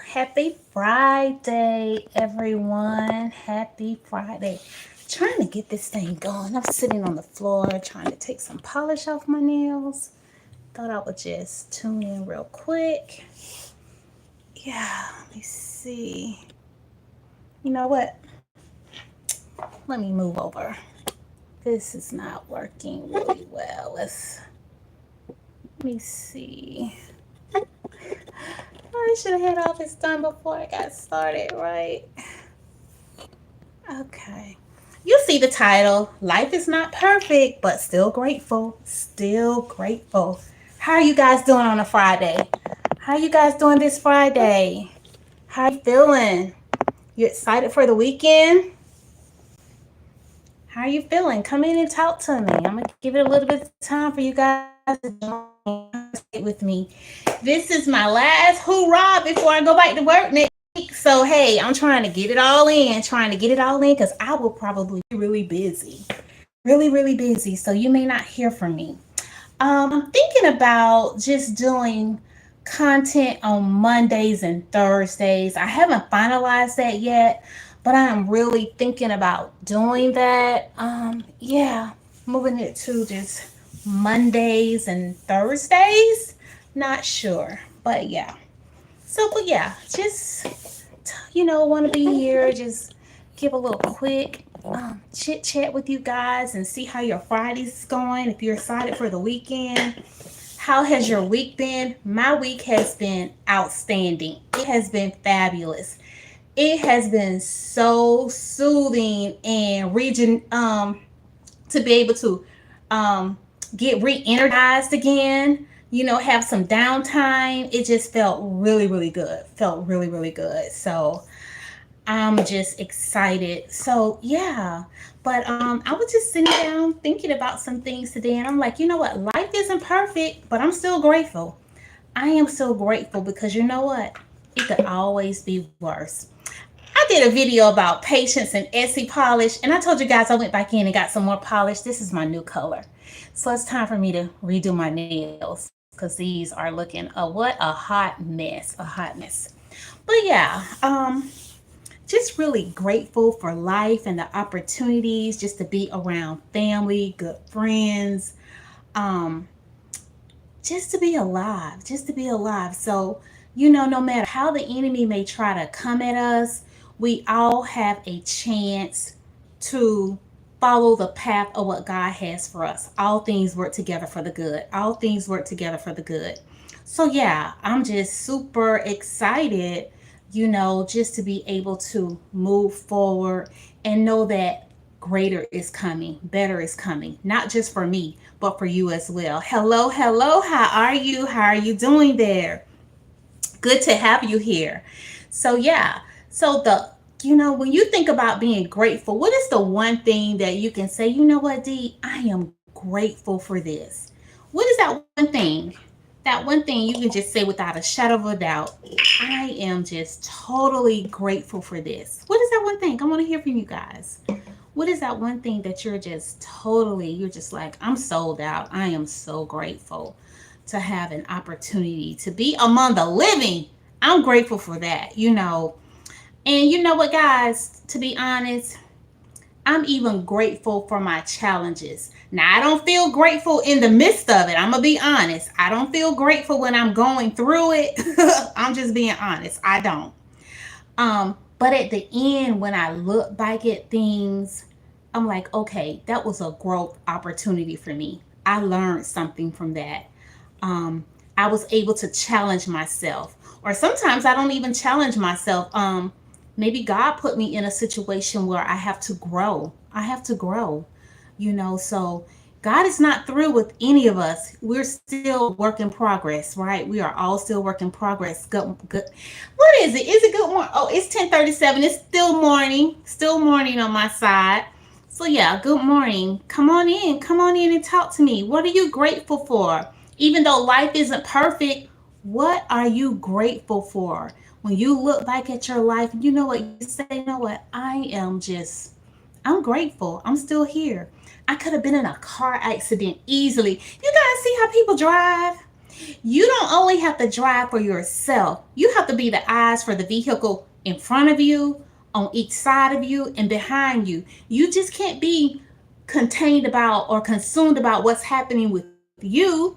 Happy Friday, everyone. Happy Friday. Trying to get this thing going. I'm sitting on the floor trying to take some polish off my nails. Thought I would just tune in real quick. Yeah, let me see. You know what? Let me move over. This is not working really well. Let me see. I should have had all this done before I got started, right? Okay. You see the title. Life is not perfect, but still grateful. Still grateful. How are you guys doing on a Friday? How are you guys doing this Friday? How are you feeling? You excited for the weekend? How are you feeling? Come in and talk to me. I'm gonna give it a little bit of time for you guys to join with me. This is my last hoorah before I go back to work next week. So hey, I'm trying to get it all in, because I will probably be really busy. Really, really busy. So you may not hear from me. I'm thinking about just doing content on Mondays and Thursdays. I haven't finalized that yet, but I'm really thinking about doing that. Yeah, moving it to just Mondays and Thursdays. Not sure, but yeah. But yeah, just want to be here, just give a little quick chit chat with you guys and see how your Friday's going. If you're excited for the weekend, how has your week been? My week has been outstanding. It has been fabulous. It has been so soothing and to be able to um, get re-energized again. Have some downtime. It just felt really, really good. Felt really, really good. So I'm just excited. So yeah, but I was just sitting down thinking about some things today, and I'm like, you know what? Life isn't perfect, but I'm still grateful. I am so grateful because you know what? It could always be worse. I did a video about patience and Etsy polish, and I told you guys I went back in and got some more polish. This is my new color. So it's time for me to redo my nails because these are looking what a hot mess. A hot mess. But yeah, just really grateful for life and the opportunities just to be around family, good friends, um, just to be alive, just to be alive. So, no matter how the enemy may try to come at us, we all have a chance to follow the path of what God has for us. All things work together for the good. All things work together for the good. So, yeah, I'm just super excited, just to be able to move forward and know that greater is coming, better is coming, not just for me, but for you as well. Hello, hello. How are you? How are you doing there? Good to have you here. So, yeah. So, when you think about being grateful, what is the one thing that you can say, you know what, D, I am grateful for this? What is that one thing? That one thing you can just say without a shadow of a doubt, I am just totally grateful for this. What is that one thing? I want to hear from you guys. What is that one thing that you're just like, I'm sold out. I am so grateful to have an opportunity to be among the living. I'm grateful for that. And you know what, guys, to be honest, I'm even grateful for my challenges. Now, I don't feel grateful in the midst of it. I'm going to be honest. I don't feel grateful when I'm going through it. I'm just being honest. I don't. But at the end, when I look back at things, I'm like, okay, that was a growth opportunity for me. I learned something from that. I was able to challenge myself. Or sometimes I don't even challenge myself. Maybe God put me in a situation where I have to grow. I have to grow, so God is not through with any of us. We're still work in progress, right? We are all still work in progress. Good, good. What is it? Is it good morning? Oh, it's 10:37. It's still morning. Still morning on my side. So yeah, good morning. Come on in. Come on in and talk to me. What are you grateful for? Even though life isn't perfect, what are you grateful for? When you look back at your life, you know what? You say, you know what? I'm grateful. I'm still here. I could have been in a car accident easily. You guys see how people drive? You don't only have to drive for yourself, you have to be the eyes for the vehicle in front of you, on each side of you, and behind you. You just can't be contained about or consumed about what's happening with you.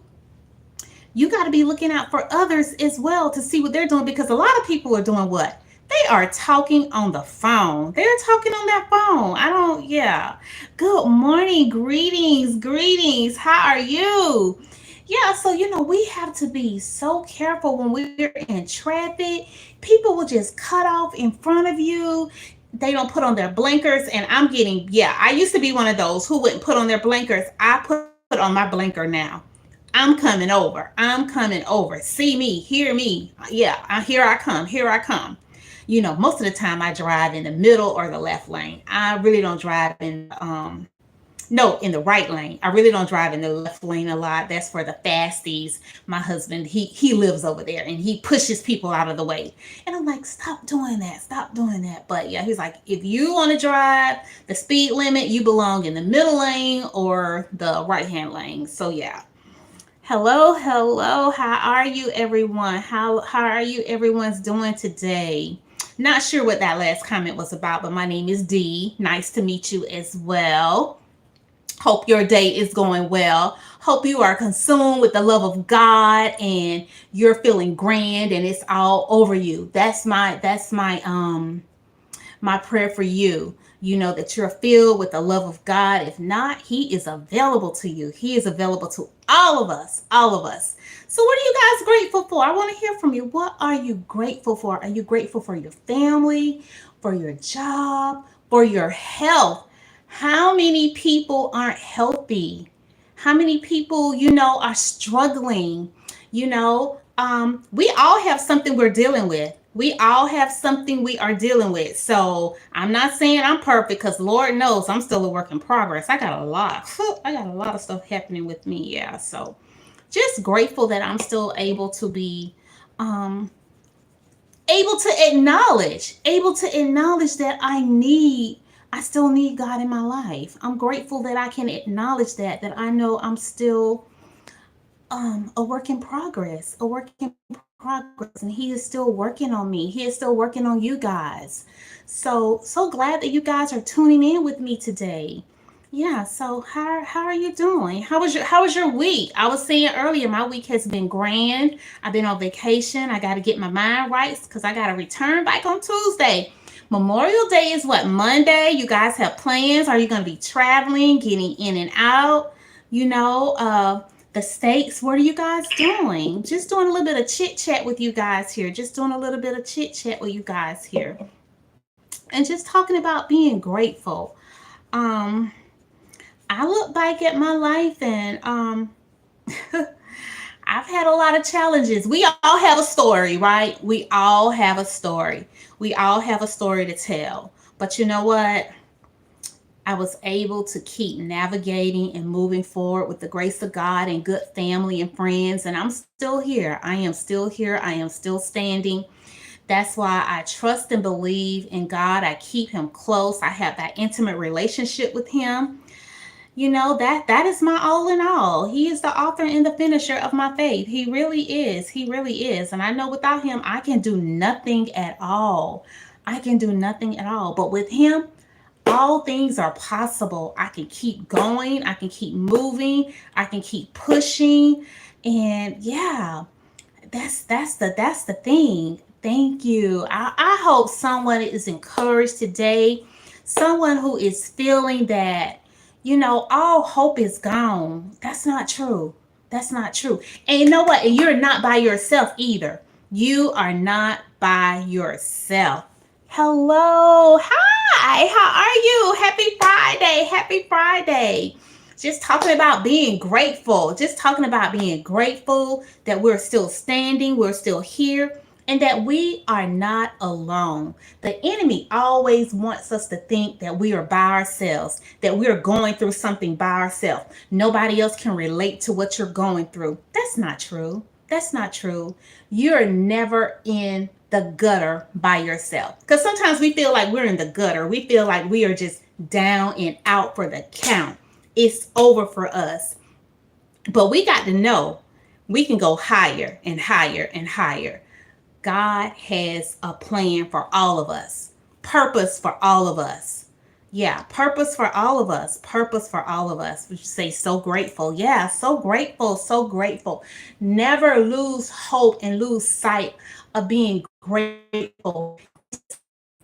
You got to be looking out for others as well to see what they're doing, because a lot of people are doing what? They are talking on the phone. They're talking on that phone. I don't, yeah. Good morning. Greetings. Greetings. How are you? Yeah, so we have to be so careful when we're in traffic. People will just cut off in front of you. They don't put on their blinkers, and yeah, I used to be one of those who wouldn't put on their blinkers. I put on my blinker now. I'm coming over. I'm coming over. See me, hear me. Yeah, here I come. Here I come. Most of the time I drive in the middle or the left lane. I really don't drive in no, in the right lane. I really don't drive in the left lane a lot. That's for the fasties. My husband, he lives over there and he pushes people out of the way. And I'm like, stop doing that. Stop doing that. But yeah, he's like, if you want to drive the speed limit, you belong in the middle lane or the right hand lane. So yeah. Hello, hello. How are you, everyone? How are you everyone's doing today? Not sure what that last comment was about, but my name is Dee. Nice to meet you as well. Hope your day is going well. Hope you are consumed with the love of God and you're feeling grand and it's all over you. That's my prayer for you. That you're filled with the love of God. If not, he is available to you. He is available to all of us. All of us. So what are you guys grateful for? I want to hear from you. What are you grateful for? Are you grateful for your family, for your job, for your health? How many people aren't healthy? How many people, are struggling? We all have something we're dealing with. We all have something we are dealing with. So I'm not saying I'm perfect, because Lord knows I'm still a work in progress. I got a lot. I got a lot of stuff happening with me. Yeah. So just grateful that I'm still um, able to acknowledge that I still need God in my life. I'm grateful that I can acknowledge that I know I'm still a work in progress, and he is still working on me. He is still working on you guys. So glad that you guys are tuning in with me today. Yeah, so how are you doing? How was your week? I was saying earlier, my week has been grand. I've been on vacation. I got to get my mind right because I got to return back on Tuesday. Memorial Day is what, Monday? You guys have plans? Are you going to be traveling, getting in and out? The states. What are you guys doing? Just doing a little bit of chit chat with you guys here. Just doing a little bit of chit chat with you guys here, and just talking about being grateful. Um, I look back at my life and I've had a lot of challenges. We all have a story, right? We all have a story. We all have a story to tell. But you know what? I was able to keep navigating and moving forward with the grace of God and good family and friends. And I'm still here. I am still here. I am still standing. That's why I trust and believe in God. I keep him close. I have that intimate relationship with him. That is my all in all. He is the author and the finisher of my faith. He really is. He really is. And I know without him I can do nothing at all. I can do nothing at all. But with him, all things are possible. I can keep going. I can keep moving. I can keep pushing. And yeah, that's the thing. Thank you. I hope someone is encouraged today. Someone who is feeling that, all hope is gone. That's not true. That's not true. And you know what? And you're not by yourself either. You are not by yourself. Hello. Hi. How are you? Happy Friday. Happy Friday. Just talking about being grateful. Just talking about being grateful that we're still standing, we're still here, and that we are not alone. The enemy always wants us to think that we are by ourselves, that we're going through something by ourselves. Nobody else can relate to what you're going through. That's not true. That's not true. You're never in the gutter by yourself. Because sometimes we feel like we're in the gutter. We feel like we are just down and out for the count. It's over for us. But we got to know We can go higher and higher and higher. God has a plan for all of us, purpose for all of us. Yeah, purpose for all of us, purpose for all of us. We should say so grateful. Yeah, so grateful, so grateful. Never lose hope and lose sight of being grateful.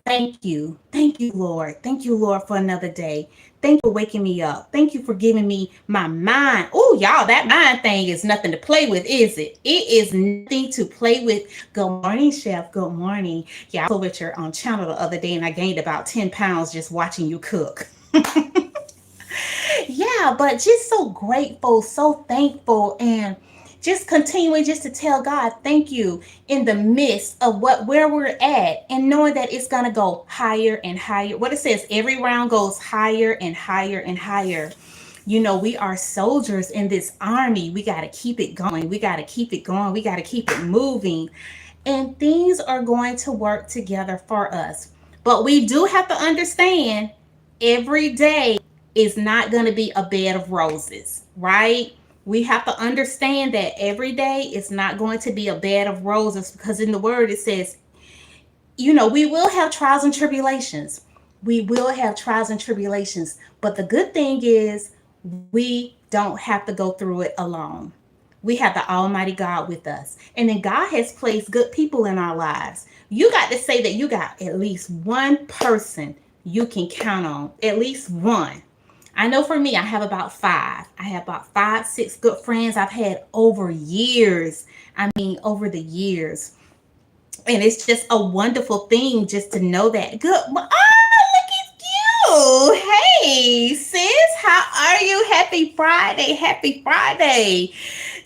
Thank you. Thank you, Lord. Thank you, Lord, for another day. Thank you for waking me up. Thank you for giving me my mind. Oh, y'all, that mind thing is nothing to play with, is it? It is nothing to play with. Good morning, Chef. Good morning. Yeah, I was with your channel the other day and I gained about 10 pounds just watching you cook. Yeah, but just so grateful, so thankful, and just continuing just to tell God thank you in the midst of where we're at, and knowing that it's gonna go higher and higher. What it says, every round goes higher and higher and higher. You know, we are soldiers in this army. We got to keep it going. We got to keep it going. We got to keep it moving. And things are going to work together for us. But we do have to understand every day is not going to be a bed of roses, right? We have to understand that every day is not going to be a bed of roses, because in the word it says, you know, we will have trials and tribulations. We will have trials and tribulations. But the good thing is, we don't have to go through it alone. We have the Almighty God with us. And then God has placed good people in our lives. You got to say that you got at least one person you can count on, at least one. I know for me, I have about five. I have about five, six good friends I've had over years. I mean, over the years. And it's just a wonderful thing just to know that. Good. Oh, look at you. Hey, sis, how are you? Happy Friday. Happy Friday.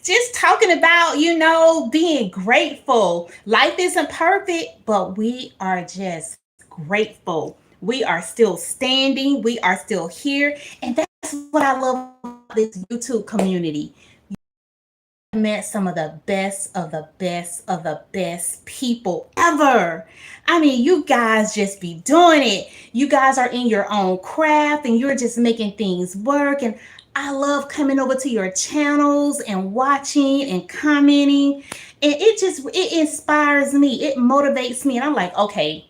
Just talking about, you know, being grateful. Life isn't perfect, but we are just grateful. We are still standing. We are still here. And that's what I love about this YouTube community. Met some of the best of the best of the best people ever. I mean, you guys just be doing it. You guys are in your own craft and you're just making things work. And I love coming over to your channels and watching and commenting. And it inspires me. It motivates me. And I'm like, okay,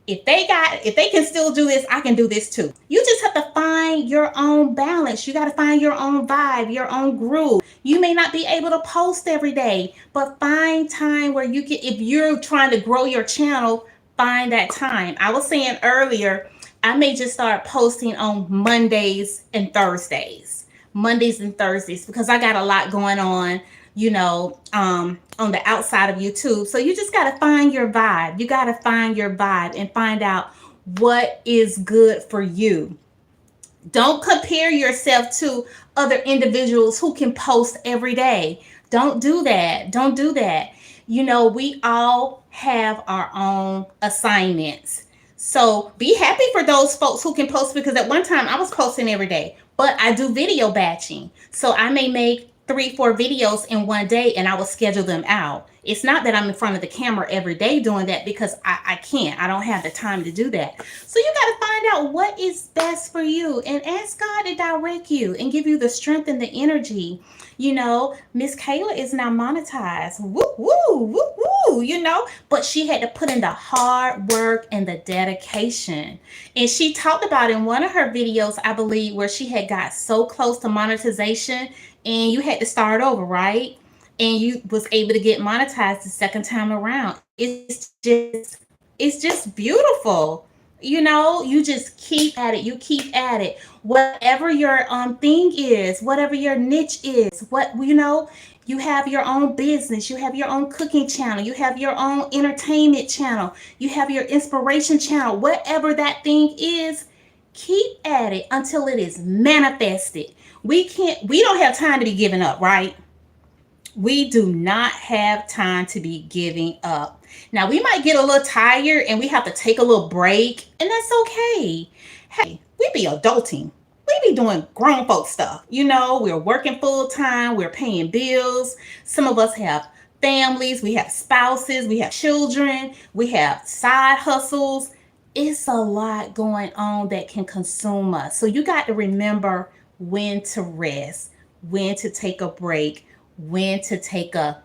if they can still do this, I can do this too. You just have to find your own balance. You got to find your own vibe, your own groove. You may not be able to post every day, but find time where you can, if you're trying to grow your channel, find that time. I was saying earlier, I may just start posting on Mondays and Thursdays. Mondays and Thursdays, because I got a lot going on, you know, on the outside of YouTube. So you just got to find your vibe. You got to find your vibe and find out what is good for you. Don't compare yourself to other individuals who can post every day. Don't do that. Don't do that. You know, we all have our own assignments. So be happy for those folks who can post, because at one time I was posting every day, but I do video batching. So I may make 3, 4 videos in one day and I will schedule them out. It's not that I'm in front of the camera every day doing that, because I can't. I don't have the time to do that. So you got to find out what is best for you and ask God to direct you and give you the strength and the energy. You know, Miss Kayla is now monetized. Woo, woo, woo, woo, you know, but she had to put in the hard work and the dedication. And she talked about in one of her videos, I believe, where she had got so close to monetization and you had to start over, right? And you was able to get monetized the second time around. It's just beautiful. You know, you just keep at it. You keep at it. Whatever your thing is, whatever your niche is, what you know, you have your own business, you have your own cooking channel, you have your own entertainment channel, you have your inspiration channel, whatever that thing is, keep at it until it is manifested. We don't have time to be giving up, right? We do not have time to be giving up. Now, we might get a little tired and we have to take a little break, and that's okay. Hey, we be adulting. We be doing grown folk stuff. You know, we're working full time, we're paying bills. Some of us have families, we have spouses, we have children, we have side hustles. It's a lot going on that can consume us. So you got to remember when to rest, when to take a break, when to take a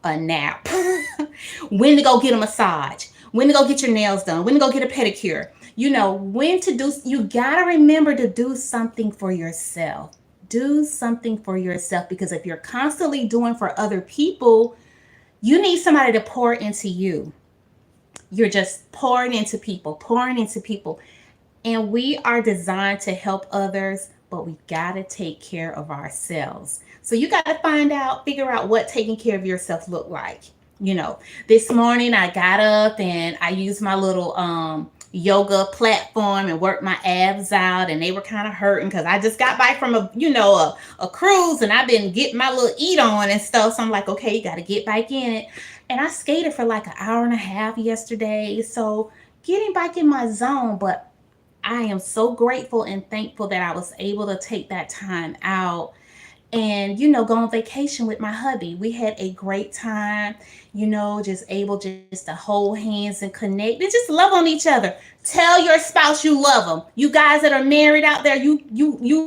nap, when to go get a massage, when to go get your nails done, when to go get a pedicure. When to do, you got to remember to do something for yourself. Do something for yourself, because if you're constantly doing for other people, you need somebody to pour into you. You're just pouring into people, pouring into people. And we are designed to help others, but we got to take care of ourselves. So you got to figure out what taking care of yourself look like. You know, this morning I got up and I used my little yoga platform and worked my abs out, and they were kind of hurting because I just got back from a cruise, and I've been getting my little eat on and stuff. So I'm like, okay, you got to get back in it. And I skated for like an hour and a half yesterday. So getting back in my zone, but I am so grateful and thankful that I was able to take that time out and, go on vacation with my hubby. We had a great time, just able just to hold hands and connect and just love on each other. Tell your spouse you love them. You guys that are married out there, you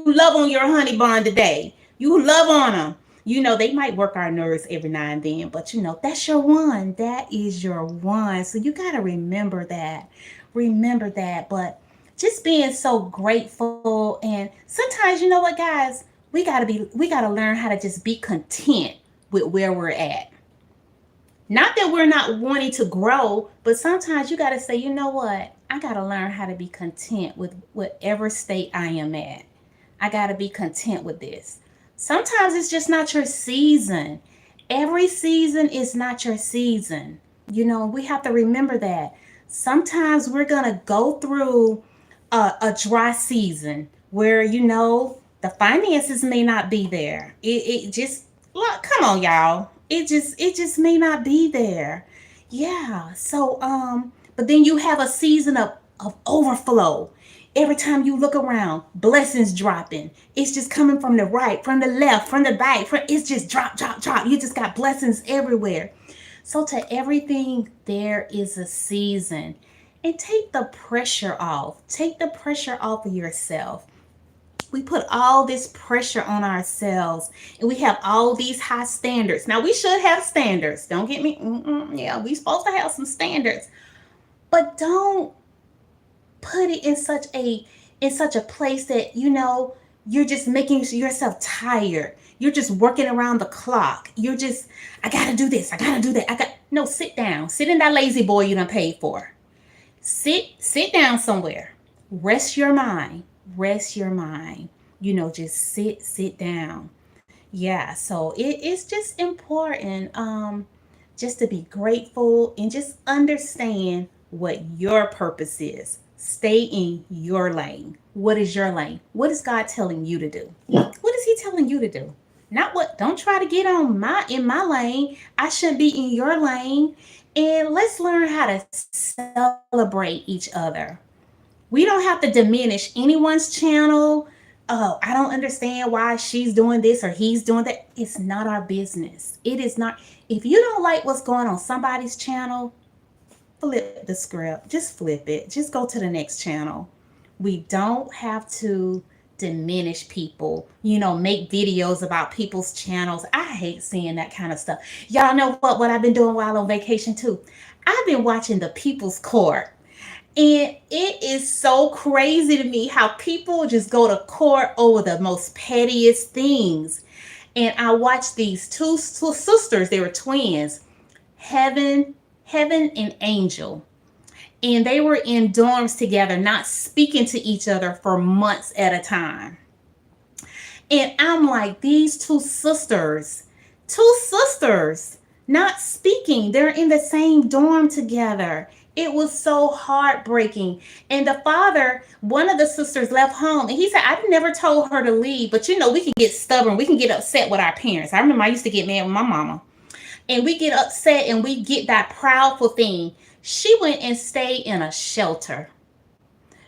love on your honey bun today. You love on them. They might work our nerves every now and then, but that's your one. That is your one. So you got to remember that. Remember that. But just being so grateful, and sometimes, you know what, guys, we gotta learn how to just be content with where we're at. Not that we're not wanting to grow, but sometimes you gotta say, you know what, I gotta learn how to be content with whatever state I am at. I gotta be content with this. Sometimes it's just not your season. Every season is not your season. We have to remember that. Sometimes we're gonna go through a dry season where the finances may not be there. It just, look, come on, y'all. It just may not be there. Yeah. So but then you have a season of overflow. Every time you look around, blessings dropping. It's just coming from the right, from the left, from the back. It's just drop, drop, drop. You just got blessings everywhere. So to everything, there is a season. And take the pressure off. Take the pressure off of yourself. We put all this pressure on ourselves, and we have all these high standards. Now, we should have standards. Don't get me. Yeah, we supposed to have some standards, but don't put it in such a place that you're just making yourself tired. You're just working around the clock. You're just, I gotta do this. I gotta do that. No, sit down. Sit in that lazy boy you done paid for. Sit down somewhere. Rest your mind. Rest your mind. Just sit down. Yeah, so it's just important, just to be grateful and just understand what your purpose is. Stay in your lane. What is your lane? What is God telling you to do? What is he telling you to do? Not what, don't try to get on in my lane. I shouldn't be in your lane. And let's learn how to celebrate each other. We don't have to diminish anyone's channel. Oh, I don't understand why she's doing this or he's doing that. It's not our business. It is not. If you don't like what's going on somebody's channel, flip the script. Just flip it. Just go to the next channel. We don't have to diminish people, make videos about people's channels. I hate seeing that kind of stuff. Y'all know what I've been doing while on vacation too? I've been watching the People's Court. And it is so crazy to me how people just go to court over the most pettiest things. And I watched these two sisters, they were twins, Heaven and Angel. And they were in dorms together, not speaking to each other for months at a time. And I'm like, these two sisters, not speaking. They're in the same dorm together. It was so heartbreaking. And the father, one of the sisters left home, and he said, I never told her to leave, but we can get stubborn. We can get upset with our parents. I remember I used to get mad with my mama. And we get upset and we get that proudful thing. She went and stayed in a shelter.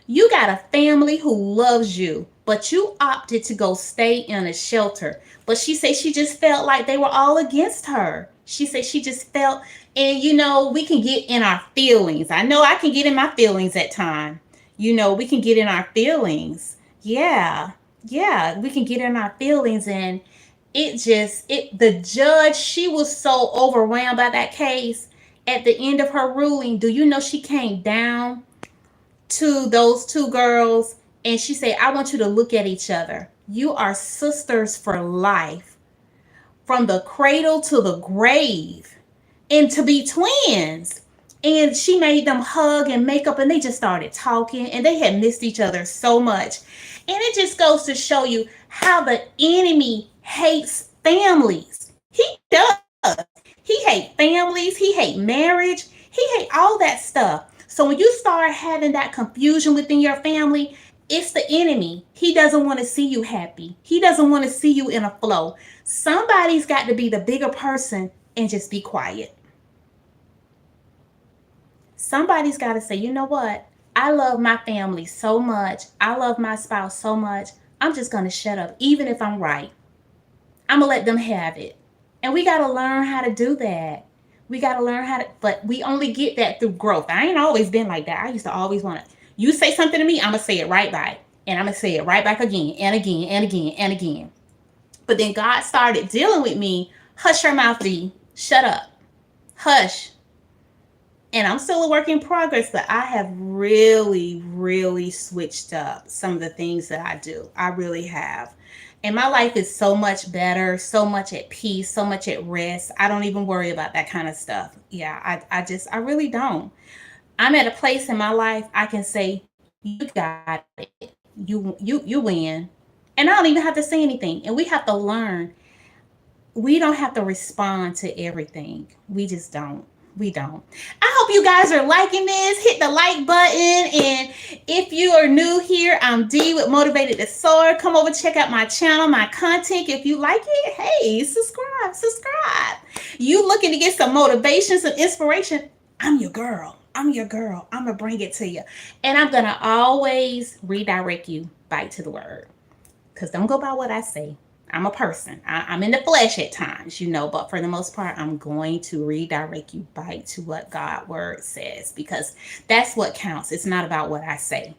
You got a family who loves you, but you opted to go stay in a shelter. But she said she just felt like they were all against her. She said she just felt, and we can get in our feelings. I know I can get in my feelings at times. We can get in our feelings. Yeah, we can get in our feelings, and The judge, she was so overwhelmed by that case. At the end of her ruling, do you know she came down to those two girls and she said, I want you to look at each other. You are sisters for life, from the cradle to the grave, and to be twins. And she made them hug and make up, and they just started talking, and they had missed each other so much. And it just goes to show you how the enemy hates families. He does. He hates families, he hates marriage, he hates all that stuff. So when you start having that confusion within your family, it's the enemy. He doesn't want to see you happy. He doesn't want to see you in a flow. Somebody's got to be the bigger person and just be quiet. Somebody's got to say, you know what? I love my family so much. I love my spouse so much. I'm just going to shut up, even if I'm right. I'm going to let them have it. And we got to learn how to do that. We got to learn how to, but we only get that through growth. I ain't always been like that. I used to always want to, you say something to me, I'm going to say it right back. And I'm going to say it right back again and again and again and again. But then God started dealing with me. Hush your mouth, D. Shut up. Hush. And I'm still a work in progress, but I have really, really switched up some of the things that I do. I really have. And my life is so much better, so much at peace, so much at rest. I don't even worry about that kind of stuff. Yeah, I really don't. I'm at a place in my life I can say, you got it. You win. And I don't even have to say anything. And we have to learn. We don't have to respond to everything. We just don't. We don't. I hope you guys are liking this. Hit the like button. And if you are new here, I'm Dee with Motivated to Soar. Come over, check out my channel, my content. If you like it, hey, subscribe. You looking to get some motivation, some inspiration? I'm your girl. I'm your girl. I'm going to bring it to you. And I'm going to always redirect you back to the word. Because don't go by what I say. I'm a person. I'm in the flesh at times, but for the most part, I'm going to redirect you back to what God's word says, because that's what counts. It's not about what I say.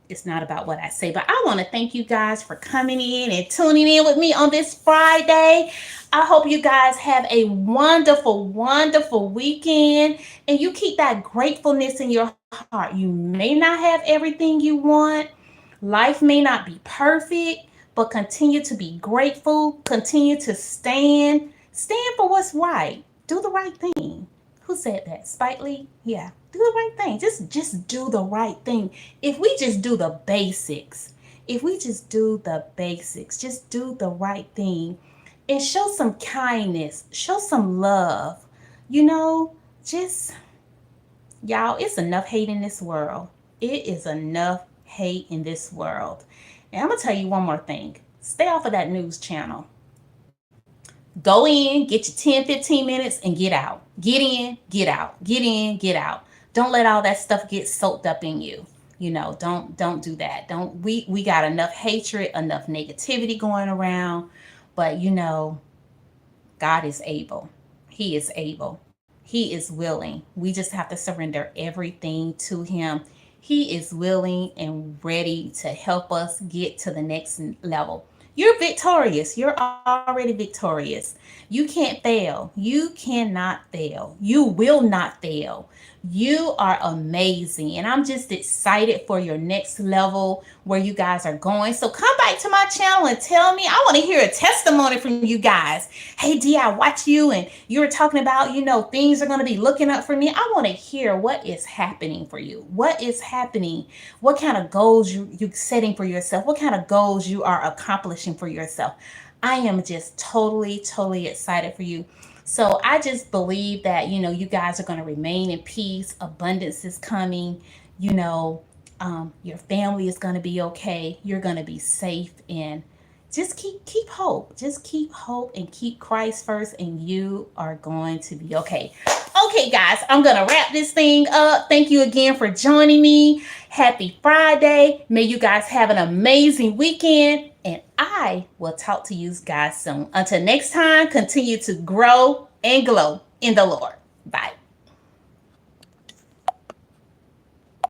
It's not about what I say. But I want to thank you guys for coming in and tuning in with me on this Friday. I hope you guys have a wonderful, wonderful weekend, and you keep that gratefulness in your heart. You may not have everything you want. Life may not be perfect, but continue to be grateful. Continue to stand for what's right. Do the right thing. Who said that? Spike Lee? Yeah. Do the right thing. Just do the right thing. If we just do the basics, just do the right thing and show some kindness, show some love. Just, y'all, it's enough hate in this world. It is enough hate in this world. And I'm going to tell you one more thing. Stay off of that news channel. Go in, get your 10, 15 minutes, and get out. Get in, get out. Get in, get out. Don't let all that stuff get soaked up in you. Don't do that. We got enough hatred, enough negativity going around. But God is able. He is able. He is willing. We just have to surrender everything to him. He is willing and ready to help us get to the next level. You're victorious. You're already victorious. You can't fail. You cannot fail. You will not fail. You are amazing. And I'm just excited for your next level where you guys are going. So come back to my channel and tell me. I want to hear a testimony from you guys. Hey, D, I watch you and you were talking about, things are going to be looking up for me. I want to hear what is happening for you. What is happening? What kind of goals you're setting for yourself? What kind of goals you are accomplishing for yourself? I am just totally, totally excited for you. So I just believe that, you guys are going to remain in peace. Abundance is coming. Your family is going to be okay. You're going to be safe, and just keep hope. Just keep hope and keep Christ first, and you are going to be okay. Okay, guys, I'm going to wrap this thing up. Thank you again for joining me. Happy Friday. May you guys have an amazing weekend, and I will talk to you guys soon. Until next time, continue to grow and glow in the Lord. Bye.